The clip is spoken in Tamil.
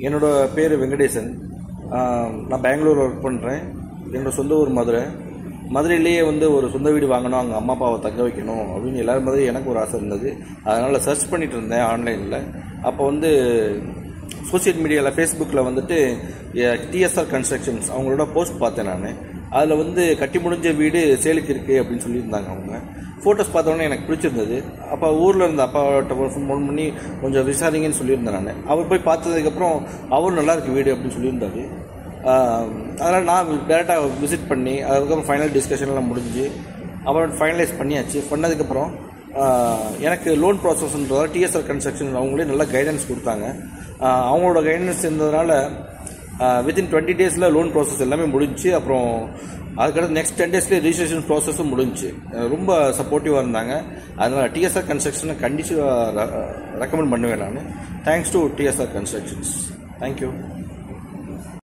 என்னோட பேர் வெங்கடேசன். நான் பெங்களூரில் ஒர்க் பண்ணுறேன். என்னோட சொந்த ஊர் மதுரையிலேயே ஒரு சொந்த வீடு வாங்கணும், அங்கே அம்மா அப்பாவை தங்க வைக்கணும் அப்படின்னு எல்லாரும் மாதிரி எனக்கு ஒரு ஆசை இருந்தது. அதனால் சர்ச் பண்ணிட்டு இருந்தேன் ஆன்லைனில். அப்போ சோசியல் மீடியாவில் ஃபேஸ்புக்கில் டிஎஸ்ஆர் கன்ஸ்ட்ரக்ஷன்ஸ் அவங்களோட போஸ்ட் பார்த்தேன் நான். அதில் கட்டி முடிஞ்ச வீடு சேலுக்கு இருக்குது அப்படின்னு சொல்லியிருந்தாங்க. அவங்க ஃபோட்டோஸ் பார்த்தோன்னே எனக்கு பிடிச்சிருந்தது. அப்போ ஊரில் இருந்த அப்பாட்ட ஃபோன் பண்ணி கொஞ்சம் விசாரிங்கன்னு சொல்லியிருந்தேன் நான். அவர் போய் பார்த்ததுக்கப்புறம் அவரும் நல்லா இருக்கு வீடு அப்படின்னு சொல்லியிருந்தாரு. அதனால் நான் டேரெக்டாக விசிட் பண்ணி அதுக்கப்புறம் ஃபைனல் டிஸ்கஷன்லாம் முடிஞ்சு அப்புறம் ஃபைனலைஸ் பண்ணியாச்சு. பண்ணதுக்கப்புறம் எனக்கு லோன் ப்ராசஸ்ன்றதால டிஎஸ்ஆர் கன்ஸ்ட்ரக்ஷன் அவங்களே நல்லா கைடன்ஸ் கொடுத்தாங்க. அவங்களோட கைடன்ஸ் இருந்ததுனால வித்தின் 20 days லோன் ப்ராசஸ் எல்லாமே முடிஞ்சு. அப்புறம் அதுக்கடுத்து நெக்ஸ்ட் 10 days ரிஜிஸ்ட்ரேஷன் ப்ராசஸும் முடிஞ்சு. ரொம்ப சப்போர்ட்டிவாக இருந்தாங்க. அதனால் டிஎஸ்ஆர் கன்ஸ்ட்ரக்ஷனை கண்டிப்பாக ரெக்கமெண்ட் பண்ணுவேன் நான். Thanks to DSR constructions. Thank you.